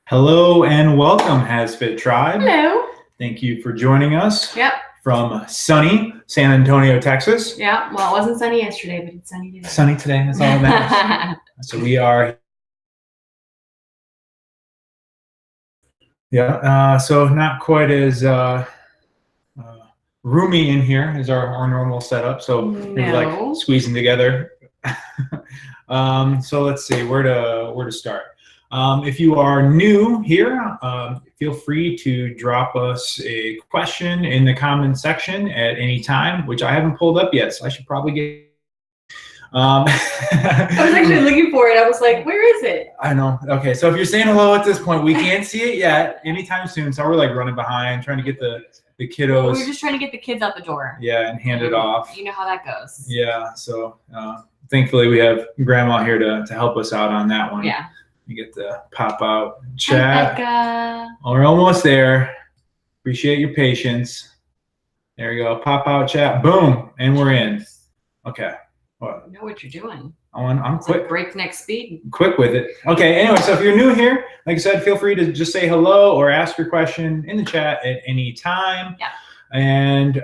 Hello and welcome, HASfit Tribe. Hello. Thank you for joining us. Yep. From sunny San Antonio, Texas. Yeah. Well, it wasn't sunny yesterday, but it's sunny today. Sunny today, that's all that matters. So we are. Yeah. So not quite as roomy in here as our normal setup. So maybe like squeezing together. So let's see where to start. If you are new here, feel free to drop us a question in the comment section at any time, which I haven't pulled up yet, so I should probably get. I was actually looking for it. I was like, where is it? I know. Okay, so if you're saying hello at this point, we can't see it yet anytime soon, so we're like running behind, trying to get the kiddos. We're just trying to get the kids out the door. Yeah, and hand it off. You know how that goes. Yeah, so thankfully we have Grandma here to help us out on that one. Yeah. You get the pop out chat. Hi, oh, we're almost there. Appreciate your patience. There you go. Pop out chat. Boom. And we're in. Okay. What? You know what you're doing. I'm quick. Like breakneck speed. Quick with it. Okay. Anyway, so if you're new here, like I said, feel free to just say hello or ask your question in the chat at any time. Yeah. And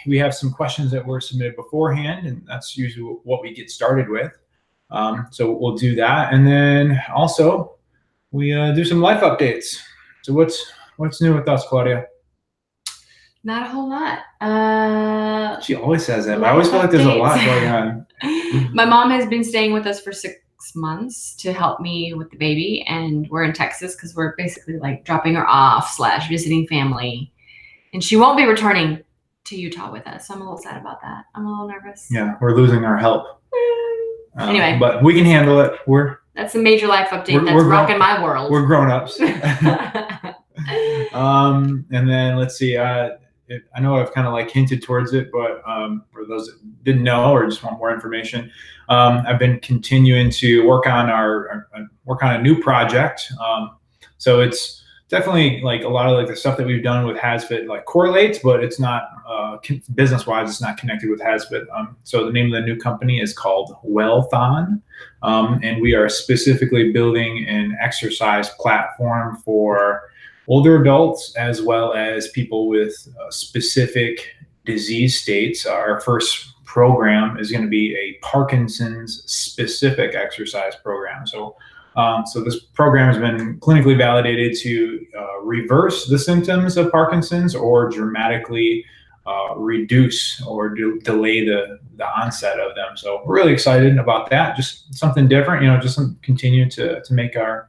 we have some questions that were submitted beforehand, and that's usually what we get started with. So we'll do that, and then also we do some life updates. So what's new with us, Claudia? Not a whole lot. She always says that, but I always feel like there's a lot going on. My mom has been staying with us for 6 months to help me with the baby, and we're in Texas because we're basically like dropping her off / visiting family, and she won't be returning to Utah with us. So I'm a little sad about that. I'm a little nervous. Yeah, we're losing our help. Anyway, but we can handle it. That's a major life update. That's rocking my world. We're grown-ups. And then let's see. I know I've kind of like hinted towards it, but for those that didn't know or just want more information, I've been continuing to work on a new project. So it's definitely like a lot of like the stuff that we've done with HASfit like correlates, but it's not business-wise, it's not connected with HASfit. So the name of the new company is called Wellthon, and we are specifically building an exercise platform for older adults as well as people with specific disease states. Our first program is going to be a Parkinson's specific exercise program. So this program has been clinically validated to reverse the symptoms of Parkinson's or dramatically reduce or delay the onset of them. So we're really excited about that. Just something different, just continue to make a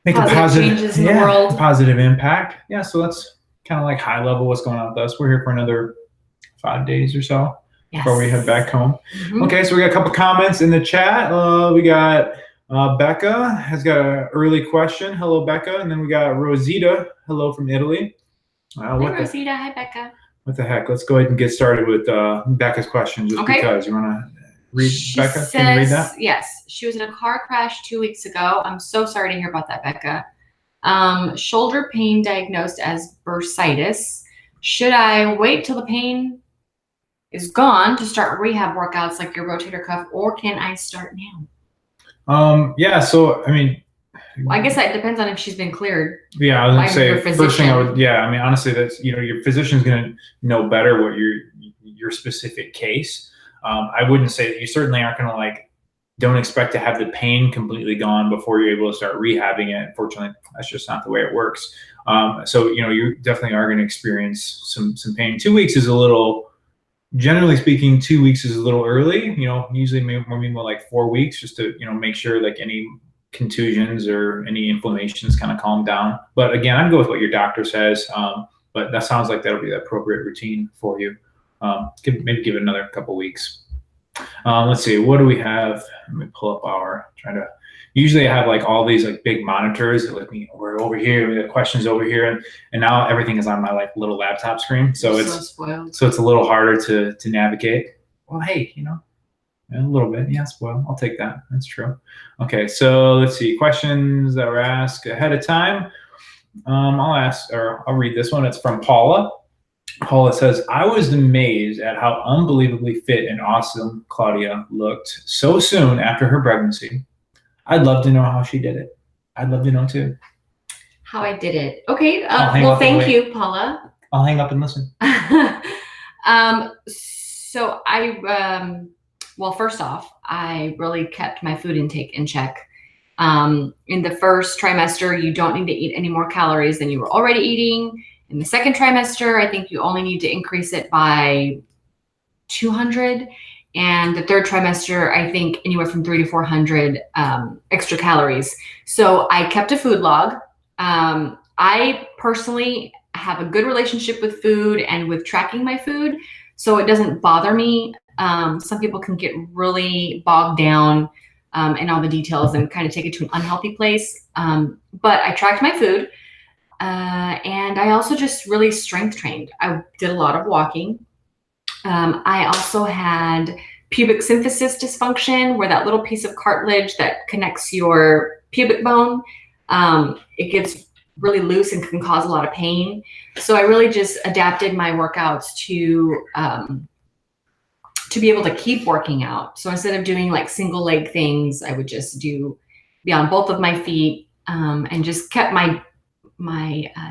positive changes in the world. Positive impact. Yeah, so that's kind of like high level what's going on with us. We're here for another 5 days or so before we head back home. Mm-hmm. Okay, so we got a couple comments in the chat. We got Becca has got an early question. Hello, Becca. And then we got Rosita. Hello from Italy. Hi, Rosita. Hi, Becca. What the heck? Let's go ahead and get started with Becca's question just because. You want to read, Becca? Can you read that? Yes. She was in a car crash 2 weeks ago. I'm so sorry to hear about that, Becca. Shoulder pain diagnosed as bursitis. Should I wait till the pain is gone to start rehab workouts like your rotator cuff, or can I start now? Yeah, so I mean, well, I guess that depends on if she's been cleared. Yeah, I was gonna say first thing I would, I mean, honestly, that's your physician's gonna know better what your specific case. I wouldn't say that you certainly aren't gonna don't expect to have the pain completely gone before you're able to start rehabbing it. Unfortunately, that's just not the way it works. So you definitely are gonna experience some pain. 2 weeks is a little. Generally speaking, 2 weeks is a little early. Usually maybe more like 4 weeks, just to make sure like any contusions or any inflammations kind of calm down. But again, I'd go with what your doctor says. But that sounds like that'll be the appropriate routine for you. Maybe give it another couple weeks. Let's see, what do we have? Let me pull up usually I have like all these like big monitors that we're over here, we have questions over here, and now everything is on my like little laptop screen. So it's a little harder to navigate. Well, hey, a little bit. Yeah, spoiled. I'll take that. That's true. Okay, so let's see. Questions that were asked ahead of time. I'll read this one. It's from Paula. Paula says, I was amazed at how unbelievably fit and awesome Claudia looked so soon after her pregnancy. I'd love to know how she did it. I'd love to know too. How I did it. Okay. Well, thank you, Paula. I'll hang up and listen. So well, first off, I really kept my food intake in check. In the first trimester, you don't need to eat any more calories than you were already eating. In the second trimester, I think you only need to increase it by 200. And the third trimester, I think anywhere from 300 to 400 extra calories. So I kept a food log. I personally have a good relationship with food and with tracking my food, so it doesn't bother me. Some people can get really bogged down in all the details and kind of take it to an unhealthy place. But I tracked my food, and I also just really strength trained. I did a lot of walking. I also had pubic symphysis dysfunction, where that little piece of cartilage that connects your pubic bone, it gets really loose and can cause a lot of pain. So I really just adapted my workouts to be able to keep working out. So instead of doing like single leg things, I would just be on both of my feet, and just kept my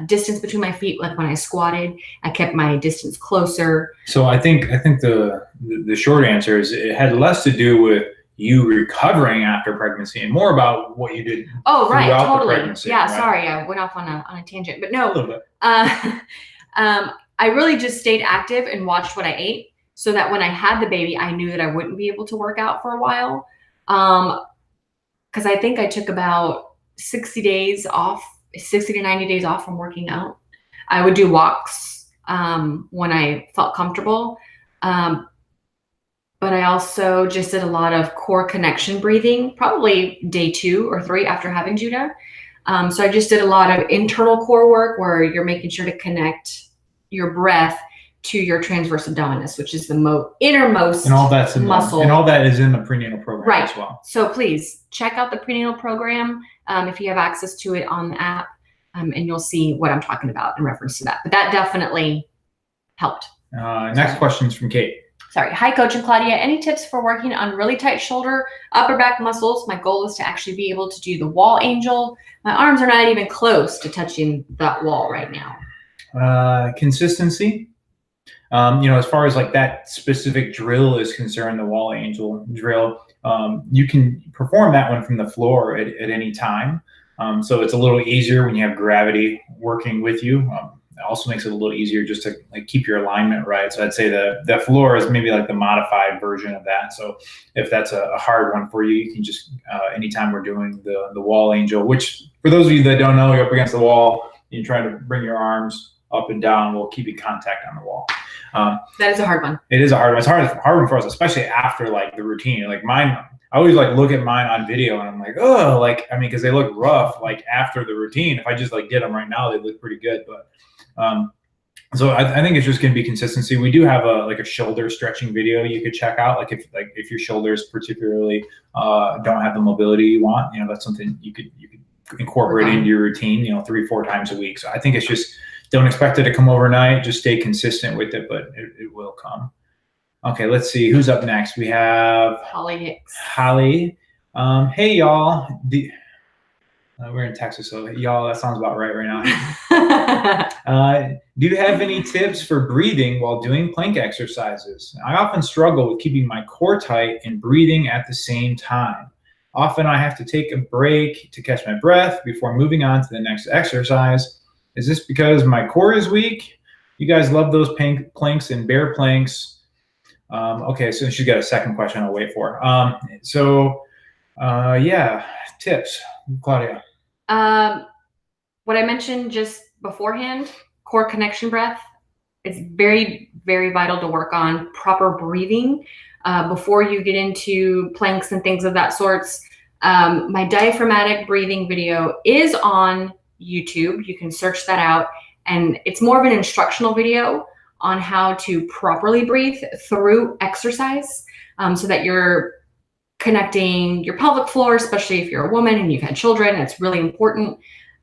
distance between my feet. Like when I squatted, I kept my distance closer. So I think the short answer is it had less to do with you recovering after pregnancy and more about what you did. Oh, right, totally. Yeah, right? Sorry, I went off on a tangent, but no. A little bit. I really just stayed active and watched what I ate, so that when I had the baby, I knew that I wouldn't be able to work out for a while. Because I think I took about 60 to 90 days off from working out. I would do walks when I felt comfortable. But I also just did a lot of core connection breathing, probably day 2 or 3 after having Judah. So I just did a lot of internal core work where you're making sure to connect your breath to your transverse abdominis, which is the innermost and all that's muscle. And all that is in the prenatal program right. as well. So please check out the prenatal program if you have access to it on the app, and you'll see what I'm talking about in reference to that. But that definitely helped. Next question is from Kate. Sorry. Hi, Coach and Claudia. Any tips for working on really tight shoulder, upper back muscles? My goal is to actually be able to do the wall angel. My arms are not even close to touching that wall right now. Consistency. As far as like that specific drill is concerned, the wall angel drill, you can perform that one from the floor at any time. So it's a little easier when you have gravity working with you. It also makes it a little easier just to like keep your alignment right. So I'd say the floor is maybe like the modified version of that. So if that's a hard one for you, you can just anytime we're doing the wall angel, which for those of you that don't know, you're up against the wall, you try to bring your arms up and down while keeping contact on the wall. That is a hard one. It is a hard one. It's hard one for us, especially after like the routine. Like mine, I always like look at mine on video and I'm like, oh, like, I mean, because they look rough like after the routine. If I just like did them right now, they look pretty good. But so I think it's just going to be consistency. We do have a shoulder stretching video you could check out. Like if your shoulders particularly don't have the mobility you want, that's something you could incorporate into your routine, 3-4 times a week. So I think it's just, don't expect it to come overnight. Just stay consistent with it, but it will come. Okay, let's see who's up next. We have Holly Hicks. Holly. Hey y'all. We're in Texas, so y'all, that sounds about right now. Do you have any tips for breathing while doing plank exercises? I often struggle with keeping my core tight and breathing at the same time. Often I have to take a break to catch my breath before moving on to the next exercise. Is this because my core is weak? You guys love those planks and bear planks. Okay, so she's got a second question I'll wait for. Yeah, tips, Claudia. What I mentioned just beforehand, core connection breath, it's very, very vital to work on proper breathing before you get into planks and things of that sorts. My diaphragmatic breathing video is on YouTube. You can search that out, and it's more of an instructional video on how to properly breathe through exercise, so that you're connecting your pelvic floor, especially if you're a woman and you've had children. It's really important.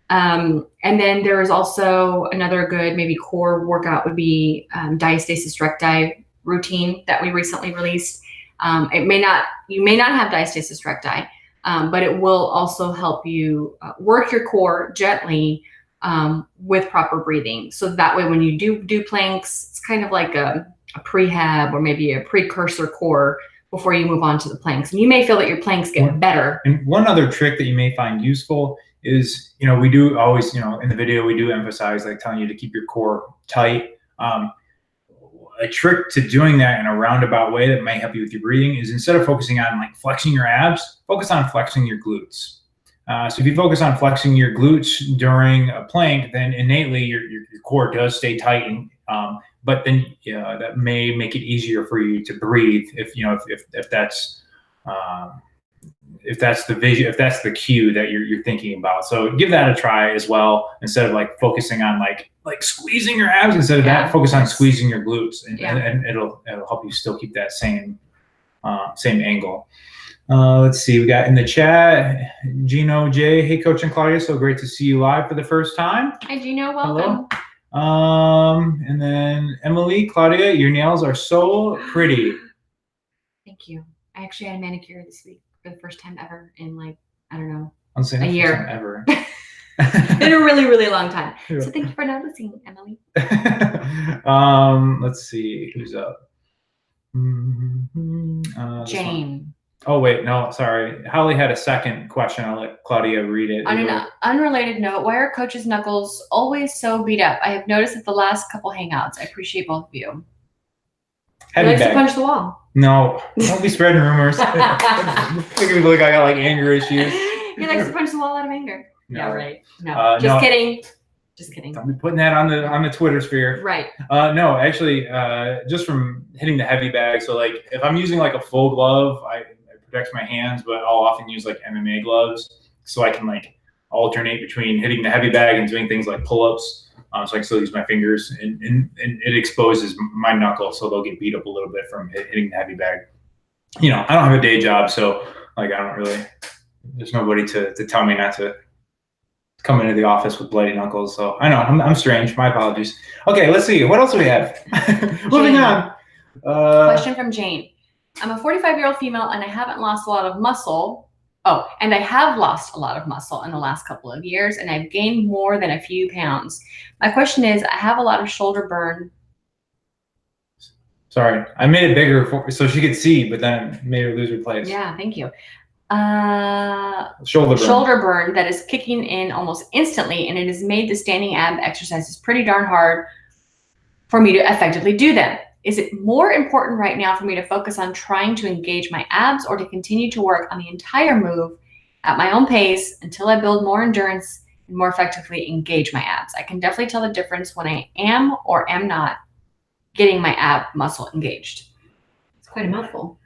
And then there is also another good maybe core workout would be diastasis recti routine that we recently released. You may not have diastasis recti, but it will also help you work your core gently with proper breathing. So that way, when you do planks, it's kind of like a prehab or maybe a precursor core before you move on to the planks. And you may feel that your planks get better. And one other trick that you may find useful is, we do always, in the video, we do emphasize like telling you to keep your core tight. A trick to doing that in a roundabout way that might help you with your breathing is, instead of focusing on like flexing your abs, focus on flexing your glutes. So if you focus on flexing your glutes during a plank, then innately your core does stay tight, and but then that may make it easier for you to breathe if that's the vision, if that's the cue that you're thinking about. So give that a try as well, instead of like focusing on like squeezing your abs. Instead of that, focus on squeezing your glutes, and it'll help you still keep that same angle. Let's see, we got in the chat, Gino J. Hey, Coach and Claudia, so great to see you live for the first time. Hi, Gino, welcome. Hello. And then Emily, Claudia, your nails are so pretty. Thank you. I actually had a manicure this week for the first time ever in like, I don't know, a year. Ever. In a really, really long time. Yeah. So thank you for noticing, Emily. Let's see, who's up? Jane. Oh, wait, no, sorry. Holly had a second question. I'll let Claudia read it. On an unrelated note, why are Coach's knuckles always so beat up? I have noticed at the last couple hangouts. I appreciate both of you. He likes to punch the wall. No, don't be spreading rumors. Making me look like I got like anger issues. He likes to punch the wall out of anger. No. Yeah, right. No, just kidding. Just kidding. Don't be putting that on the Twitter sphere. Right. No, actually, just from hitting the heavy bag. So like, if I'm using like a full glove, it protects my hands, but I'll often use like MMA gloves, so I can like alternate between hitting the heavy bag and doing things like pull-ups. So I can still use my fingers, and it exposes my knuckles, so they'll get beat up a little bit from hitting the heavy bag. I don't have a day job, so like there's nobody to tell me not to come into the office with bloody knuckles. So I know I'm strange. My apologies. Okay, let's see. What else do we have? Moving on. Question from Jane. I'm a 45-year-old female and I haven't lost a lot of muscle. Oh, and I have lost a lot of muscle in the last couple of years, and I've gained more than a few pounds. My question is, I have a lot of shoulder burn. Sorry, I made it bigger so she could see, but then made her lose her place. Yeah, thank you. Shoulder burn that is kicking in almost instantly, and it has made the standing ab exercises pretty darn hard for me to effectively do them. Is it more important right now for me to focus on trying to engage my abs, or to continue to work on the entire move at my own pace until I build more endurance and more effectively engage my abs? I can definitely tell the difference when I am or am not getting my ab muscle engaged. It's quite a mouthful.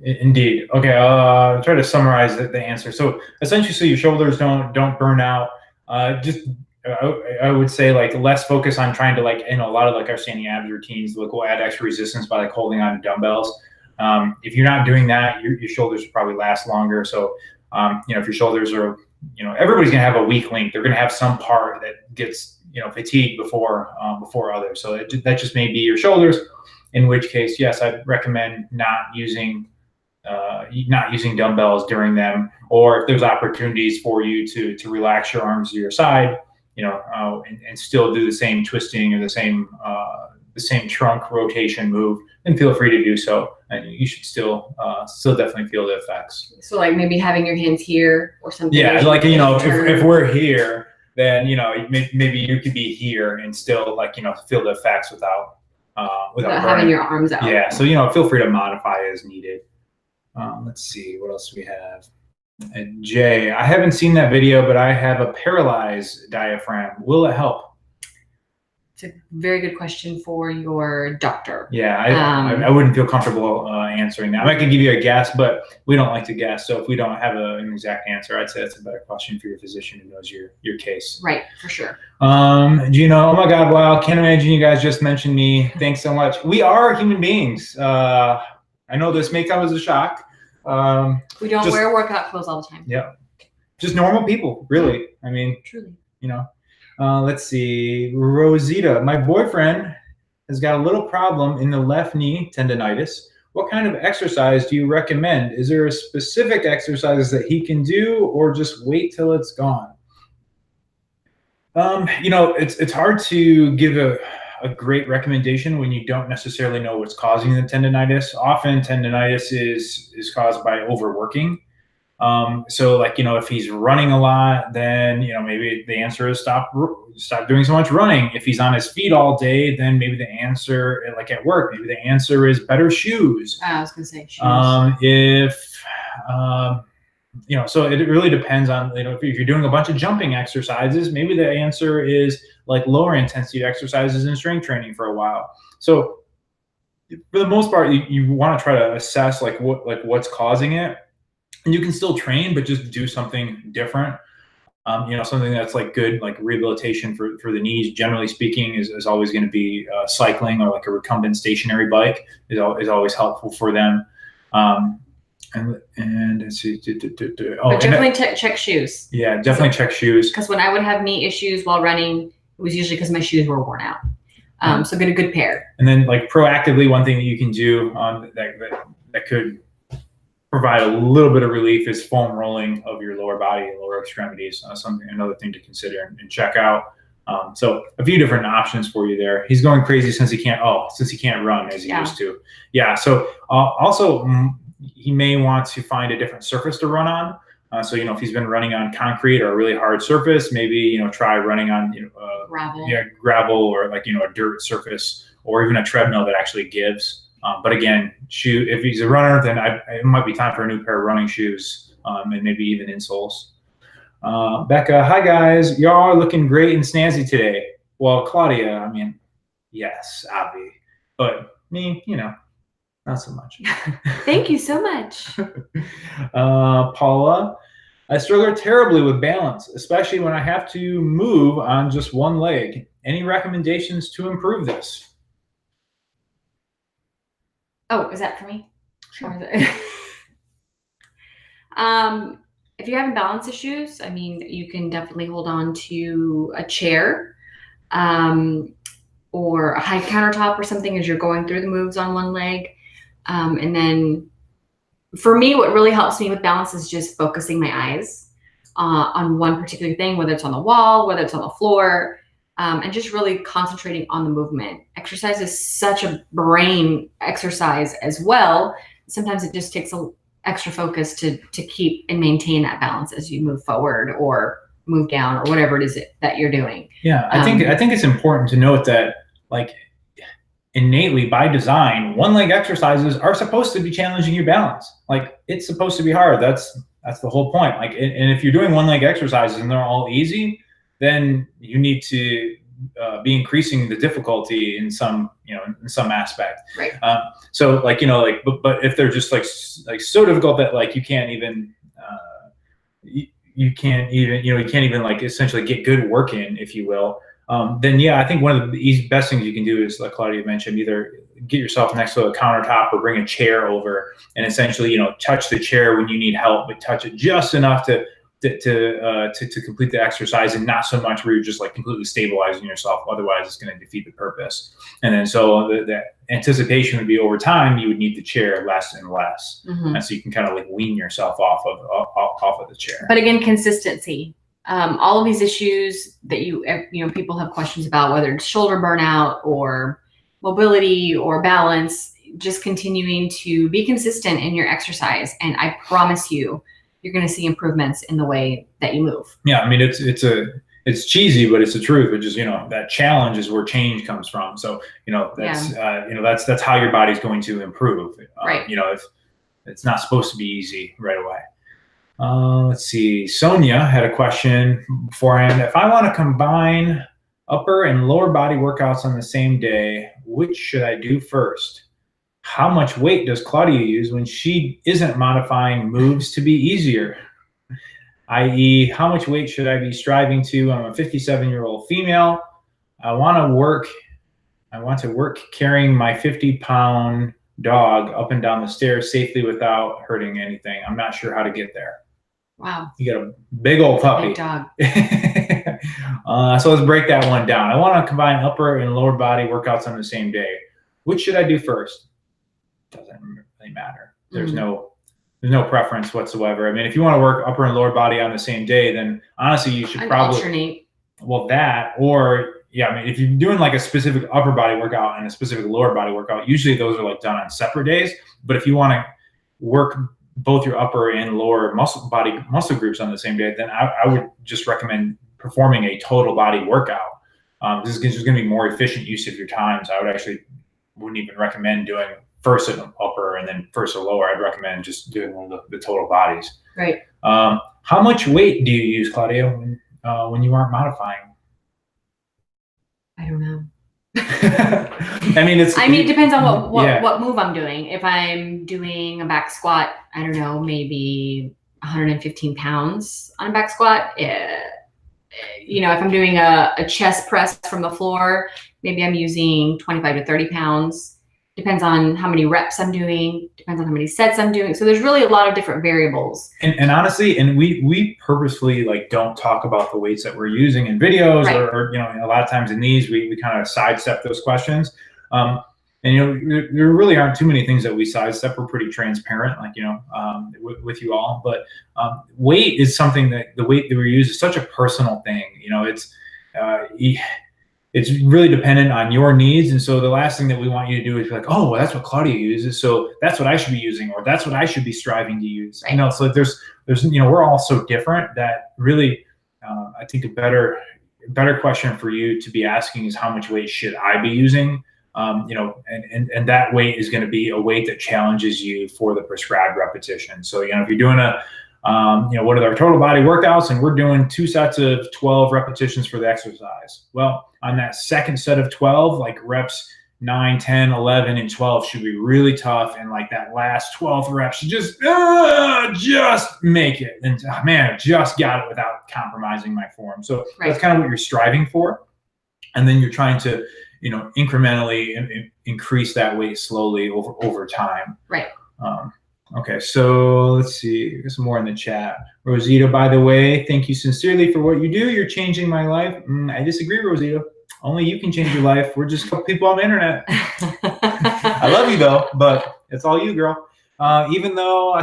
Indeed. Okay, I'll try to summarize the answer. So essentially, so your shoulders don't burn out. I would say like less focus on trying to like, a lot of like our standing abs routines, like we'll add extra resistance by like holding on to dumbbells. If you're not doing that, your shoulders will probably last longer. So, if your shoulders are, everybody's gonna have a weak link. They're gonna have some part that gets, fatigued before others. So that just may be your shoulders, in which case, yes, I'd recommend not using dumbbells during them, or if there's opportunities for you to relax your arms to your side, and still do the same twisting or the same trunk rotation move, then feel free to do so. And you should still definitely feel the effects. So like maybe having your hands here or something. Yeah, like, if we're here, then, maybe you could be here and still like, feel the effects without having your arms out. Yeah, so, feel free to modify as needed. Let's see, what else do we have? Jay, I haven't seen that video, but I have a paralyzed diaphragm. Will it help? It's a very good question for your doctor. Yeah, I wouldn't feel comfortable answering that. I could give you a guess, but we don't like to guess. So if we don't have an exact answer, I'd say that's a better question for your physician who knows your case. Right, for sure. Gino, oh my God, wow, can't imagine you guys just mentioned me. Thanks so much. We are human beings. I know this may come as a shock. We don't wear workout clothes all the time. Yeah. Just normal people, really. I mean, truly. Let's see. Rosita, my boyfriend has got a little problem in the left knee tendonitis. What kind of exercise do you recommend? Is there a specific exercise that he can do, or just wait till it's gone? It's hard to give a great recommendation when you don't necessarily know what's causing the tendonitis. Often tendonitis is caused by overworking. So like, if he's running a lot, then, maybe the answer is stop doing so much running. If he's on his feet all day, then maybe the answer, like at work, maybe the answer is better shoes. I was going to say shoes. So it really depends on, if you're doing a bunch of jumping exercises, maybe the answer is like lower intensity exercises and strength training for a while. So for the most part, you want to try to assess what's causing it. And you can still train, but just do something different. Something that's like good, like rehabilitation for the knees, generally speaking, is always going to be cycling, or like a recumbent stationary bike is always helpful for them. And let's see. But definitely check shoes. Yeah, definitely check shoes. Because when I would have knee issues while running, it was usually because my shoes were worn out. So get a good pair. And then like proactively, one thing that you can do that could provide a little bit of relief is foam rolling of your lower body and lower extremities. Another thing to consider and check out. So a few different options for you there. He's going crazy since he can't run as he used to. Yeah. So also he may want to find a different surface to run on. So if he's been running on concrete or a really hard surface, maybe try running on gravel. Yeah, gravel, or like a dirt surface, or even a treadmill that actually gives. But again, if he's a runner, then it might be time for a new pair of running shoes, and maybe even insoles. Becca, hi guys, y'all are looking great and snazzy today. Well, Claudia, I mean, yes, Avi, but me, not so much. Thank you so much. Paula, I struggle terribly with balance, especially when I have to move on just one leg. Any recommendations to improve this? Oh, is that for me? Sure. Or is it... if you're having balance issues, I mean, you can definitely hold on to a chair, or a high countertop or something as you're going through the moves on one leg. And then for me, what really helps me with balance is just focusing my eyes on one particular thing, whether it's on the wall, whether it's on the floor, and just really concentrating on the movement. Exercise is such a brain exercise as well. Sometimes it just takes an extra focus to keep and maintain that balance as you move forward or move down or whatever it is that you're doing. Yeah, I think it's important to note that, like, innately by design, one leg exercises are supposed to be challenging your balance. Like, it's supposed to be hard. That's the whole point. Like, and if you're doing one leg exercises and they're all easy, then you need to be increasing the difficulty in some aspect. Right. So like, but if they're just like so difficult that like you can't even like essentially get good work in, if you will, then yeah, I think one of the best things you can do is, like Claudia mentioned, either get yourself next to a countertop or bring a chair over and essentially, touch the chair when you need help, but touch it just enough to complete the exercise, and not so much where you're just like completely stabilizing yourself. Otherwise, it's going to defeat the purpose. And then so the anticipation would be, over time, you would need the chair less and less, and so you can kind of like wean yourself off of the chair. But again, consistency. All of these issues that people have questions about, whether it's shoulder burnout or mobility or balance, just continuing to be consistent in your exercise, and I promise you're going to see improvements in the way that you move. Yeah, I mean, it's cheesy, but it's the truth. It just, that challenge is where change comes from. So, that's how your body's going to improve. Right. If it's not supposed to be easy right away. Let's see. Sonia had a question beforehand. If I want to combine upper and lower body workouts on the same day, which should I do first? How much weight does Claudia use when she isn't modifying moves to be easier? i.e., how much weight should I be striving to? I'm a 57-year-old female. I want to work carrying my 50-pound dog up and down the stairs safely without hurting anything. I'm not sure how to get there. Wow. You got a big old puppy. Big dog. So let's break that one down. I want to combine upper and lower body workouts on the same day. Which should I do first? doesn't really matter. There's no preference whatsoever. I mean, if you want to work upper and lower body on the same day, then honestly, you should probably alternate. Well, that, or yeah, I mean, if you're doing like a specific upper body workout and a specific lower body workout, usually those are like done on separate days. But if you want to work both your upper and lower muscle groups on the same day, then I would just recommend performing a total body workout. This is just going to be more efficient use of your time. So I wouldn't even recommend doing first an upper and then first a lower. I'd recommend just doing the total bodies. Right. How much weight do you use, Claudia, when you aren't modifying? I don't know. I mean, it depends on what move I'm doing. If I'm doing a back squat, I don't know, maybe 115 pounds on a back squat. You know, if I'm doing a chest press from the floor, maybe I'm using 25 to 30 pounds. Depends on how many reps I'm doing, depends on how many sets I'm doing. So there's really a lot of different variables. And honestly, and we purposefully like don't talk about the weights that we're using in videos, right, or you know, a lot of times in these we kind of sidestep those questions. And you know, there really aren't too many things that we sidestep. We're pretty transparent, like, you know, with you all. But weight is something that the weight that we use is such a personal thing. You know, it's really dependent on your needs. And so the last thing that we want you to do is be like, oh, well, that's what Claudia uses, so that's what I should be using, or that's what I should be striving to use. Right. You know, so there's, you know, we're all so different that really, I think a better question for you to be asking is how much weight should I be using? You know, and that weight is going to be a weight that challenges you for the prescribed repetition. So, you know, if you're doing you know, what are our total body workouts, and we're doing 2 sets of 12 repetitions for the exercise. Well, on that second set of 12, like reps 9, 10, 11, and 12 should be really tough. And like that last 12th rep should just make it. And man, I just got it without compromising my form. So right, that's kind of what you're striving for. And then you're trying to, you know, incrementally increase that weight slowly over time. Right. Okay, so let's see. There's some more in the chat. Rosita, by the way, thank you sincerely for what you do. You're changing my life. I disagree, Rosita. Only you can change your life. We're just a couple people on the internet. I love you though, but it's all you, girl. Even though I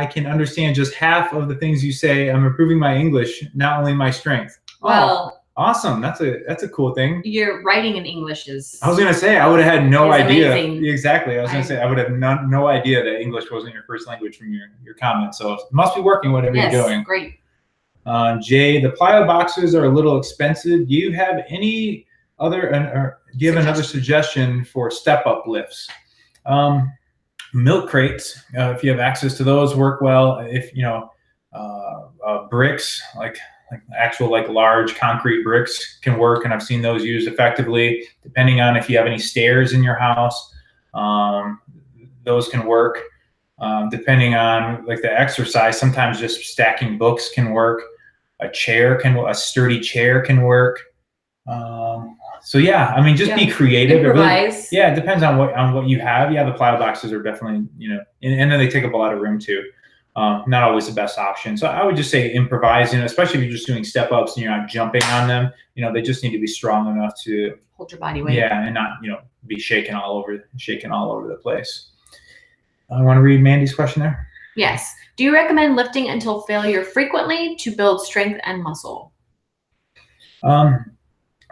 can understand just half of the things you say, I'm improving my English, not only my strength. Well. Awesome. That's a cool thing. Your writing in English is. I was going to say, I would have had no idea. Amazing. Exactly. I was going to say, I would have no idea that English wasn't your first language from your comments. So it must be working, whatever you're doing. Great. Jay, the plyo boxes are a little expensive. Do you have any other, do you have another suggestion for step up lifts? Milk crates, if you have access to those, work well. If, you know, bricks, like actual like large concrete bricks can work, and I've seen those used effectively. Depending on if you have any stairs in your house, those can work. Depending on like the exercise, sometimes just stacking books can work. A sturdy chair can work. So yeah, I mean, just be creative. Improvise. It depends on what you have. Yeah, the plyo boxes are definitely, you know, and then they take up a lot of room too. Not always the best option. So I would just say improvise, you know, especially if you're just doing step ups and you're not jumping on them. You know, they just need to be strong enough to hold your body weight. Yeah, and not, you know, be shaking all over the place. I want to read Mandy's question there. Yes. Do you recommend lifting until failure frequently to build strength and muscle?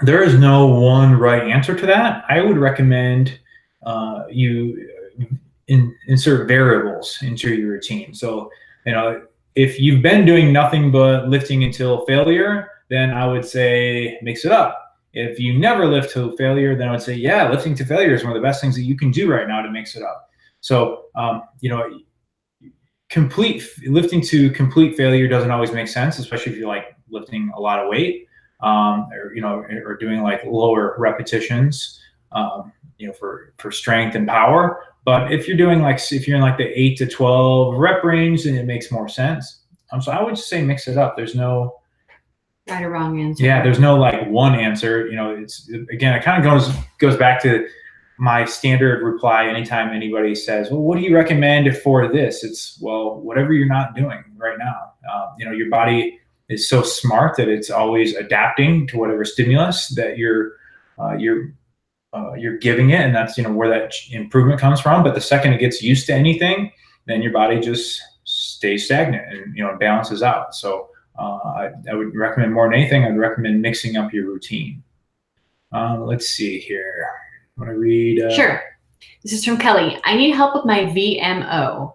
There is no one right answer to that. I would recommend you insert variables into your routine. So, you know, if you've been doing nothing but lifting until failure, then I would say mix it up. If you never lift to failure, then I would say, yeah, lifting to failure is one of the best things that you can do right now to mix it up. So, you know, lifting to complete failure doesn't always make sense, especially if you're like lifting a lot of weight, or, you know, or doing like lower repetitions, you know, for strength and power. But if you're doing if you're in like the 8 to 12 rep range, then it makes more sense. So I would just say mix it up. There's no right or wrong answer. Yeah, there's no like one answer. You know, again, it kind of goes back to my standard reply anytime anybody says, well, what do you recommend for this? It's, well, whatever you're not doing right now. You know, your body is so smart that it's always adapting to whatever stimulus that you're you're giving it, and that's where that improvement comes from. But the second it gets used to anything, then your body just stays stagnant and balances out. So I would recommend, more than anything, I'd recommend mixing up your routine. Let's see here. Want to read? Sure. This is from Kelly. I need help with my VMO.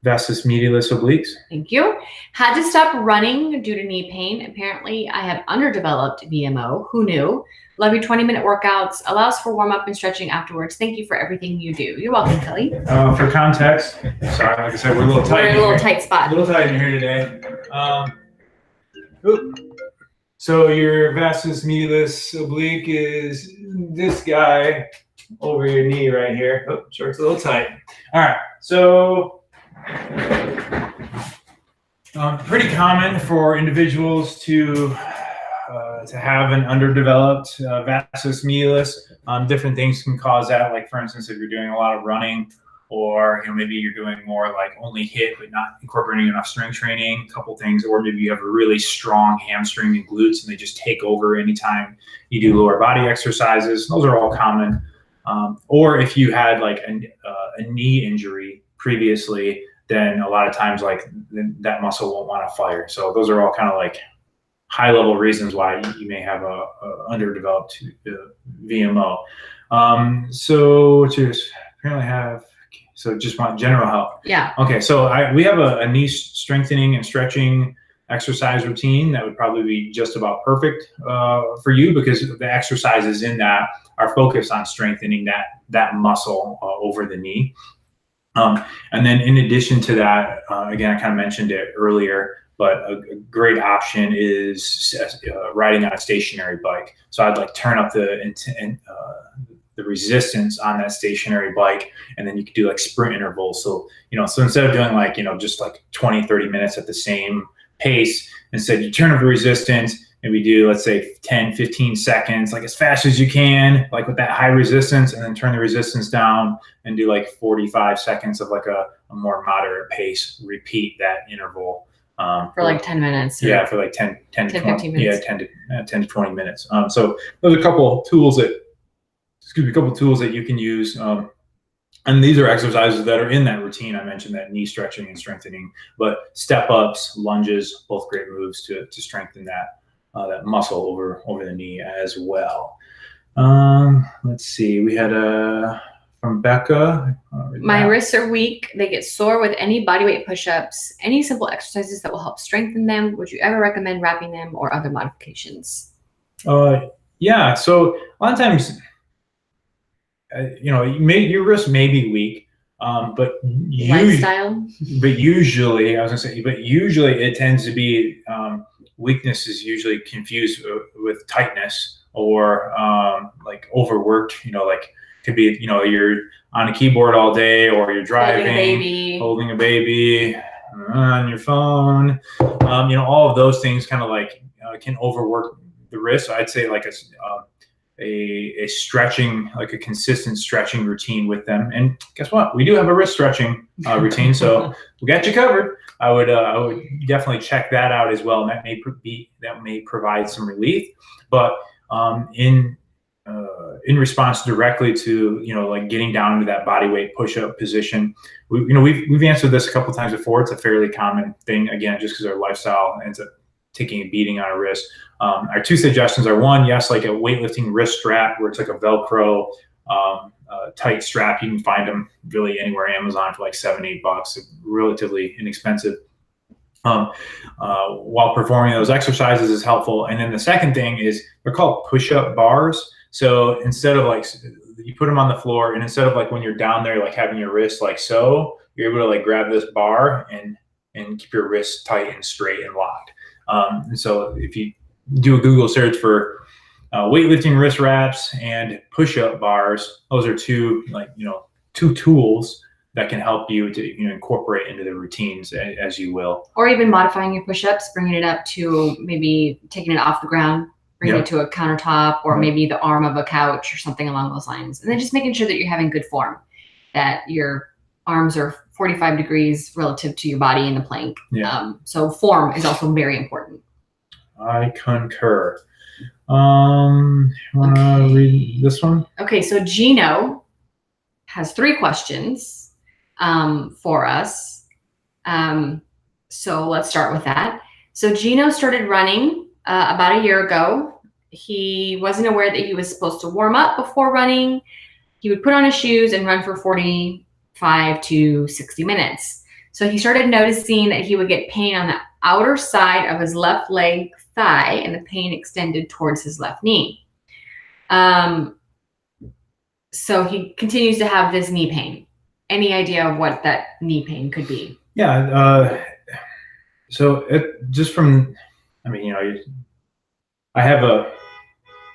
Vastus medialis obliques. Thank you. Had to stop running due to knee pain. Apparently, I have underdeveloped VMO. Who knew? Love your 20-minute workouts. Allows for warm-up and stretching afterwards. Thank you for everything you do. You're welcome, Kelly. For context, sorry, like I said, we're a little tight. We're in a little tight spot. A little tight in here today. So your vastus medialis oblique is this guy over your knee right here. Oh, short's a little tight. All right, so pretty common for individuals to have an underdeveloped vastus medialis. Different things can cause that, like for instance, if you're doing a lot of running, or maybe you're doing more like only HIIT but not incorporating enough strength training, a couple things, or maybe you have a really strong hamstring and glutes and they just take over anytime you do lower body exercises. Those are all common. Or if you had like a knee injury previously, then a lot of times like that muscle won't want to fire. So those are all kind of like high level reasons why you may have a underdeveloped VMO. So just apparently have. So just want general help. Yeah. Okay. So we have a knee strengthening and stretching exercise routine that would probably be just about perfect for you, because the exercises in that are focused on strengthening that muscle over the knee. And then in addition to that, again, I kind of mentioned it earlier, but a great option is riding on a stationary bike. So I'd like turn up the resistance on that stationary bike, and then you could do like sprint intervals. So instead of doing like just like 20-30 minutes at the same pace, instead you turn up the resistance and we do, let's say 10-15 seconds, like as fast as you can, like with that high resistance, and then turn the resistance down and do like 45 seconds of like a more moderate pace. Repeat that interval for like 10 minutes. Yeah, for like 10 to 20, 15 minutes. Yeah, 10 to 20 minutes. So those are a couple tools that you can use. And these are exercises that are in that routine. I mentioned that knee stretching and strengthening, but step ups, lunges, both great moves to strengthen that muscle over the knee as well. Let's see. We had from Becca. My wrists are weak. They get sore with any bodyweight push-ups. Any simple exercises that will help strengthen them? Would you ever recommend wrapping them or other modifications? Yeah. So a lot of times, your wrist may be weak, but usually it tends to be weakness is usually confused with tightness or like overworked. Like could be you're on a keyboard all day, or you're driving, holding a baby on your phone. All of those things kind of like can overwork the wrist. So I'd say like a stretching, like a consistent stretching routine with them. And guess what? We do have a wrist stretching routine, so we got you covered. I would definitely check that out as well. And that may provide some relief. But in response directly to like getting down into that body weight push-up position, we've answered this a couple of times before. It's a fairly common thing, again, just because our lifestyle ends up taking a beating on our wrist. Our two suggestions are, one, yes, like a weightlifting wrist strap where it's like a Velcro tight strap. You can find them really anywhere, Amazon, for like $7-8, relatively inexpensive. While performing those exercises is helpful. And then the second thing is they're called push-up bars. So instead of like, you put them on the floor, and instead of like when you're down there, like having your wrist like so, you're able to like grab this bar and keep your wrist tight and straight and locked. And so if you do a Google search for weightlifting wrist wraps and push-up bars, those are two tools that can help you to incorporate into the routines as you will. Or even modifying your push-ups, bringing it up to maybe taking it off the ground, bringing it to a countertop, or maybe the arm of a couch or something along those lines. And then just making sure that you're having good form, that your arms are 45 degrees relative to your body in the plank. So form is also very important. I concur. Wanna read this one? Okay, so Gino has 3 questions for us. So let's start with that. So Gino started running about a year ago. He wasn't aware that he was supposed to warm up before running. He would put on his shoes and run for 45 to 60 minutes. So he started noticing that he would get pain on the outer side of his left leg thigh, and the pain extended towards his left knee. So he continues to have this knee pain. Any idea of what that knee pain could be? Yeah. So just from, I mean, I have a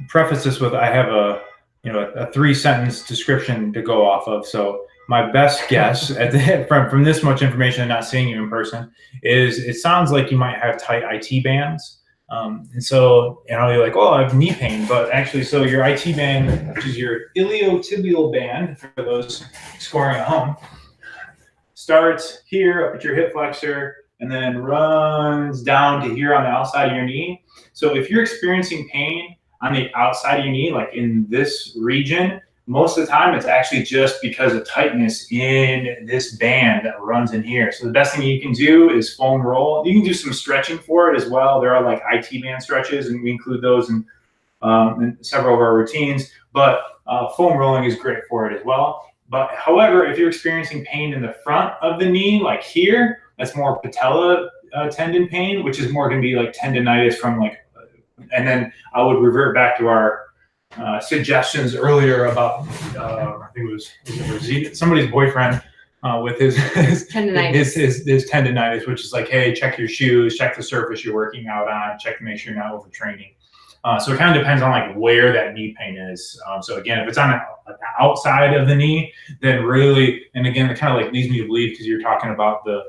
preface this with, I have a 3-sentence description to go off of. So my best guess from this much information and not seeing you in person is it sounds like you might have tight IT bands. And so, you're like, oh, I have knee pain, but actually, so your IT band, which is your iliotibial band, for those scoring at home, starts here up at your hip flexor and then runs down to here on the outside of your knee. So if you're experiencing pain on the outside of your knee, like in this region, most of the time it's actually just because of tightness in this band that runs in here. So the best thing you can do is foam roll. You can do some stretching for it as well. There are like IT band stretches, and we include those in several of our routines, but foam rolling is great for it as well. But however, if you're experiencing pain in the front of the knee, like here, that's more patella tendon pain, which is more going to be like tendonitis from like, and then I would revert back to our suggestions earlier about, I think it was somebody's boyfriend with his tendonitis. His tendonitis, which is like, hey, check your shoes, check the surface you're working out on, check to make sure you're not overtraining. So it kind of depends on like where that knee pain is. So again, if it's on the outside of the knee, then really, and again, it kind of like leads me to believe, because you're talking about that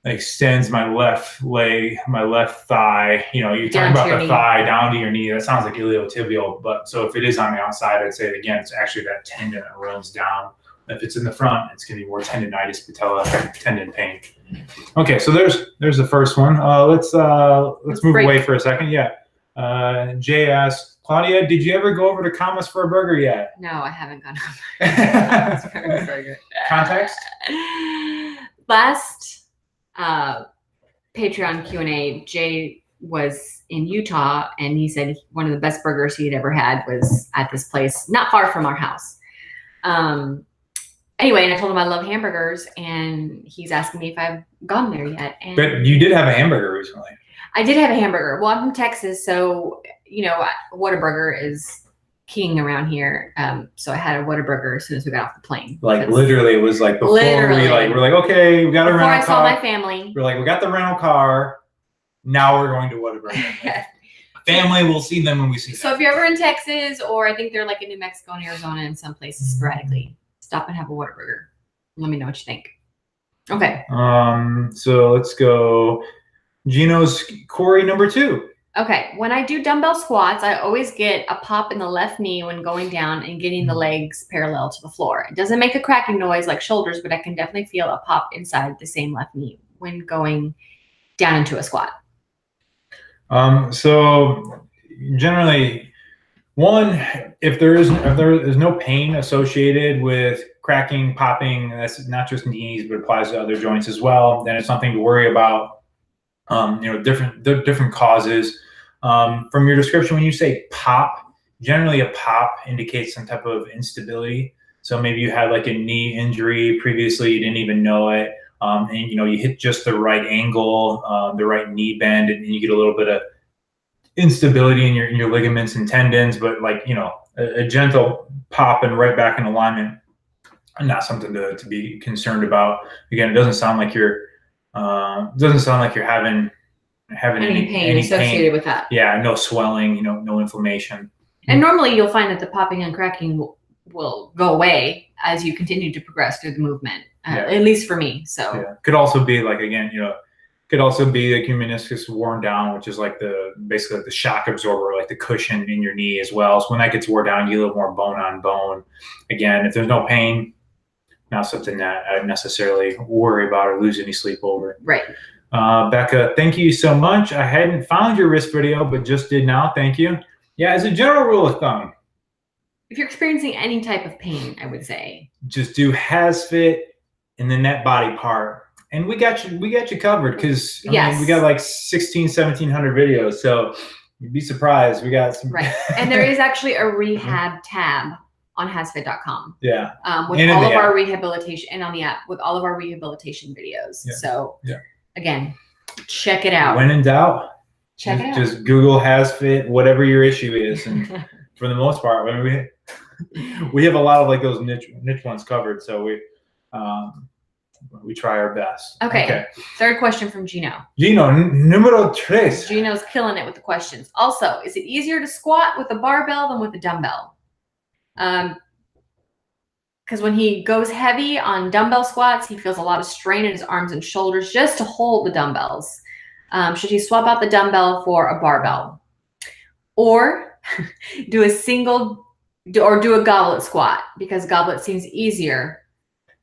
extends my left leg, my left thigh, you're talking about the thigh down to your knee. That sounds like iliotibial, but so if it is on the outside, I'd say again, it's actually that tendon that runs down. If it's in the front, it's going to be more tendonitis, patella tendon pain. Okay, so there's the first one. Let's move away for a second. Yeah. Jay asks, Claudia, did you ever go over to Kama's for a burger yet? No, I haven't gone over to Kama's for a burger. Context? Last Patreon Q&A, Jay was in Utah, and he said one of the best burgers he'd ever had was at this place not far from our house. Anyway, and I told him I love hamburgers, and he's asking me if I've gone there yet. And but you did have a hamburger recently. I did have a hamburger. Well, I'm from Texas, so Whataburger is king around here. So I had a Whataburger as soon as we got off the plane. Like literally, it was like before we're like, okay, we got a rental car. Before I saw my family. We're like, we got the rental car. Now we're going to Whataburger. Family, we'll see them when we see them. So if you're ever in Texas, or I think they're like in New Mexico and Arizona and some places sporadically, stop and have a Whataburger. Let me know what you think. Okay. So let's go. Gino's Corey number 2. Okay. When I do dumbbell squats, I always get a pop in the left knee when going down and getting the legs parallel to the floor. It doesn't make a cracking noise like shoulders, but I can definitely feel a pop inside the same left knee when going down into a squat. So generally, one, if there is no pain associated with cracking, popping, that's not just knees, but applies to other joints as well, then it's something to worry about. Different causes. From your description, when you say pop, generally a pop indicates some type of instability. So maybe you had like a knee injury previously, you didn't even know it, and you hit just the right angle, the right knee bend, and you get a little bit of instability in your ligaments and tendons. But like a gentle pop and right back in alignment, not something to be concerned about. Again, it doesn't sound like you're having any pain associated with that. Yeah, no swelling, no inflammation. And normally you'll find that the popping and cracking will go away as you continue to progress through the movement. At least for me. So could also be like, again, could also be like your meniscus worn down, which is like basically like the shock absorber, like the cushion in your knee as well. So when that gets worn down, you get a little more bone on bone. Again, if there's no pain, not something that I'd necessarily worry about or lose any sleep over. Right. Becca, thank you so much. I hadn't found your wrist video, but just did now. Thank you. Yeah, as a general rule of thumb, if you're experiencing any type of pain, I would say just do HASfit and then that body part. And we got you covered, because I mean, we got like 1700 videos, so you'd be surprised. We got some. Right. And there is actually a rehab tab on HASfit.com. Yeah. With all of our rehabilitation, and on the app with all of our rehabilitation videos. Yeah. So again, check it out. When in doubt, check it out. Just Google HASfit, whatever your issue is. And for the most part, I mean, we have a lot of like those niche ones covered. So we try our best. Okay. Third question from Gino. Gino, numero tres. Gino's killing it with the questions. Also, is it easier to squat with a barbell than with a dumbbell? Because when he goes heavy on dumbbell squats, he feels a lot of strain in his arms and shoulders just to hold the dumbbells. Should he swap out the dumbbell for a barbell? Or do a goblet squat, because goblet seems easier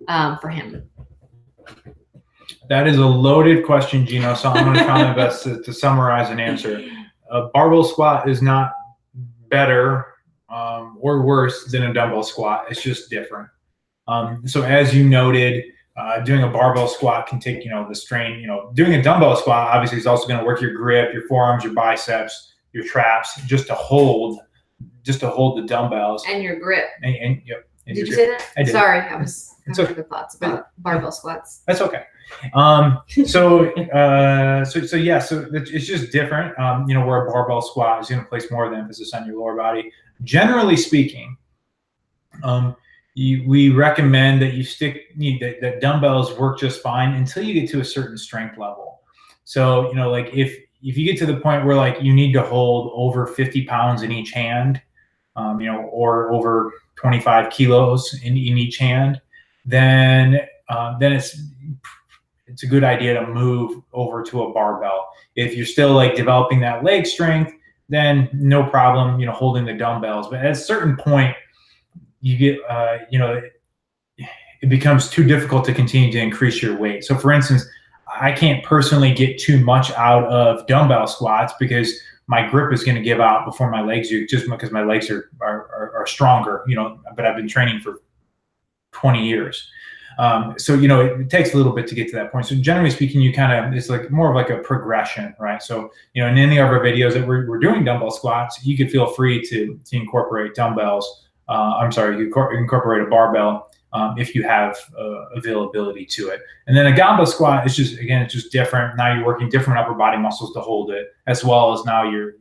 for him? That is a loaded question, Gino, so I'm going to try my best to summarize and answer. A barbell squat is not better or worse than a dumbbell squat. It's just different. So as you noted, doing a barbell squat can take, the strain. Doing a dumbbell squat obviously is also going to work your grip, your forearms, your biceps, your traps, just to hold the dumbbells. And your grip. And did you say that? I did. Sorry, I was having good thoughts about barbell squats. That's okay. So yeah, so it's just different. Where a barbell squat is going to place more of the emphasis on your lower body. Generally speaking, we recommend that that dumbbells work just fine until you get to a certain strength level. So, like if you get to the point where like you need to hold over 50 pounds in each hand, or over 25 kilos in each hand, then it's a good idea to move over to a barbell. If you're still like developing that leg strength, then no problem, holding the dumbbells. But at a certain point, you get, it becomes too difficult to continue to increase your weight. So for instance, I can't personally get too much out of dumbbell squats because my grip is going to give out before my legs do, just because my legs are stronger, but I've been training for 20 years. So, it takes a little bit to get to that point. So generally speaking, it's like more of like a progression, right? So, in any of our videos that we're doing dumbbell squats, you could feel free to incorporate dumbbells. You incorporate a barbell if you have availability to it. And then a goblet squat is it's just different. Now you're working different upper body muscles to hold it, as well as now you're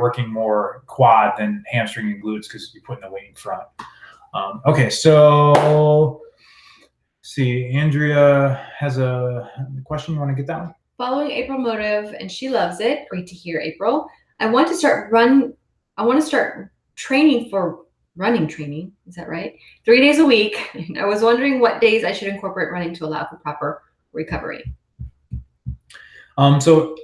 working more quad than hamstring and glutes because you're putting the weight in front. Okay, so see, Andrea has a question. You want to get that one? Following April Motive, and she loves it. Great to hear, April. I want to start training for running training. Is that right? 3 days a week. And I was wondering what days I should incorporate running to allow for proper recovery. So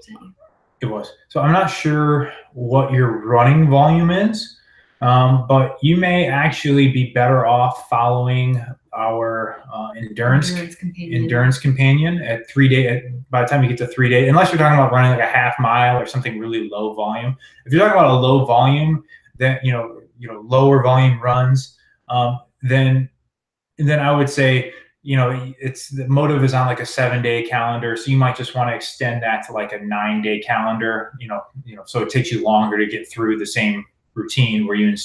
it was. So I'm not sure what your running volume is, but you may actually be better off following our endurance companion at 3 day. By the time you get to 3 days, unless you're talking about running like a half mile or something really low volume. If you're talking about a low volume, then lower volume runs, then I would say, it's the Motive is on like a 7-day calendar. So you might just want to extend that to like a 9-day calendar, so it takes you longer to get through the same routine where and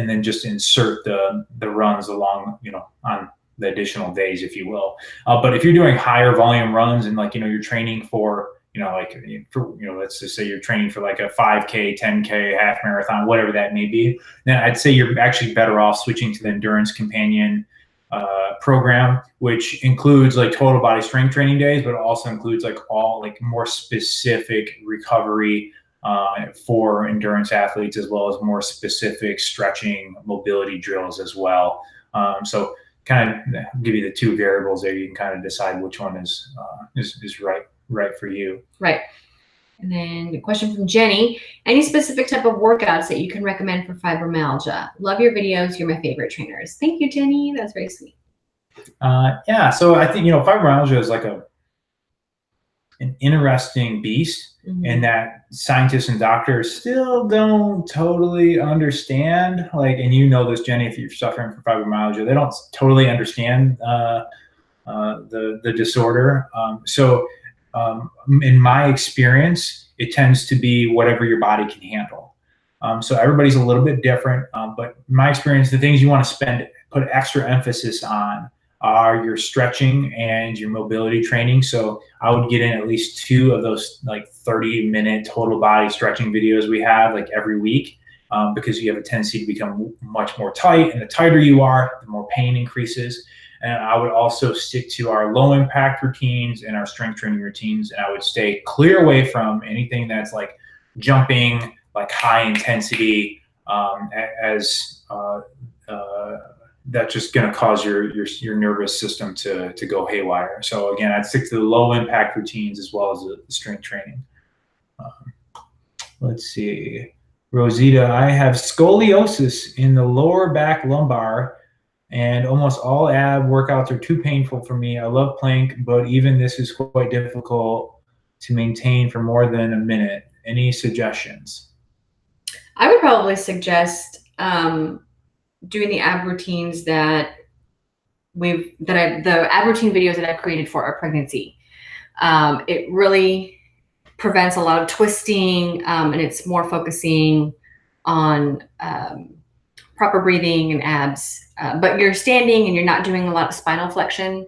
then just insert the runs along, on the additional days, if you will. But if you're doing higher volume runs and like, you're training for, let's just say you're training for like a 5K, 10K, half marathon, whatever that may be, then I'd say you're actually better off switching to the Endurance Companion program, which includes like total body strength training days, but it also includes like all like more specific recovery for endurance athletes, as well as more specific stretching mobility drills as well. So kind of give you the two variables there. You can kind of decide which one is right for you. Right. And then a question from Jenny. Any specific type of workouts that you can recommend for fibromyalgia? Love your videos. You're my favorite trainers. Thank you, Jenny. That's very sweet. Yeah. So I think, fibromyalgia is an interesting beast. And that scientists and doctors still don't totally understand. Like, and you know this, Jenny, if you're suffering from fibromyalgia, they don't totally understand the disorder. So in my experience, it tends to be whatever your body can handle. So everybody's a little bit different, but in my experience, the things you want to put extra emphasis on are your stretching and your mobility training. So I would get in at least 2 of those like 30-minute total body stretching videos we have like every week, because you have a tendency to become much more tight, and the tighter you are, the more pain increases. And I would also stick to our low impact routines and our strength training routines. And I would stay clear away from anything that's like jumping, like high intensity, that's just going to cause your nervous system to go haywire. So again, I'd stick to the low impact routines as well as the strength training. Let's see. Rosita, I have scoliosis in the lower back lumbar, and almost all ab workouts are too painful for me. I love plank, but even this is quite difficult to maintain for more than a minute. Any suggestions? I would probably suggest doing the ab routines the ab routine videos that I've created for our pregnancy. It really prevents a lot of twisting, and it's more focusing on proper breathing and abs. But you're standing and you're not doing a lot of spinal flexion.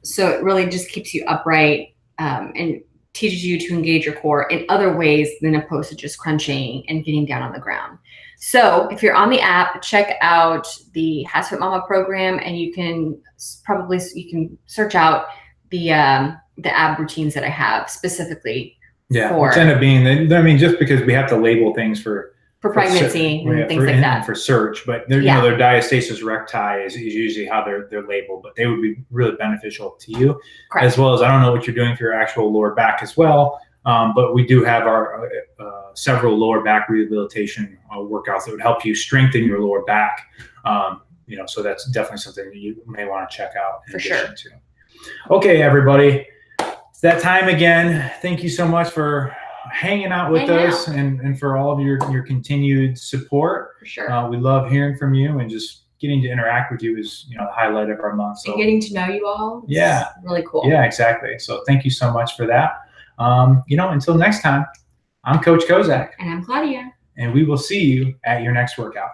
So it really just keeps you upright, and teaches you to engage your core in other ways than opposed to just crunching and getting down on the ground. So if you're on the app, check out the HASfit Mama program, and you can search out the ab routines that I have specifically. Yeah, which end up being, I mean, just because we have to label things for pregnancy and things like that. For search, but you know, their diastasis recti is usually how they're labeled, but they would be really beneficial to you. Correct. As well as, I don't know what you're doing for your actual lower back as well, but we do have our several lower back rehabilitation workouts that would help you strengthen your lower back. You know, so that's definitely something that you may want to check out in addition to. Okay, everybody, it's that time again. Thank you so much for hanging out with us and for all of your continued support. For sure. We love hearing from you, and just getting to interact with you is, you know, the highlight of our month. So, and getting to know you all. Yeah. Really cool. Yeah, exactly. So thank you so much for that. You know, until next time, I'm Coach Kozak. And I'm Claudia. And we will see you at your next workout.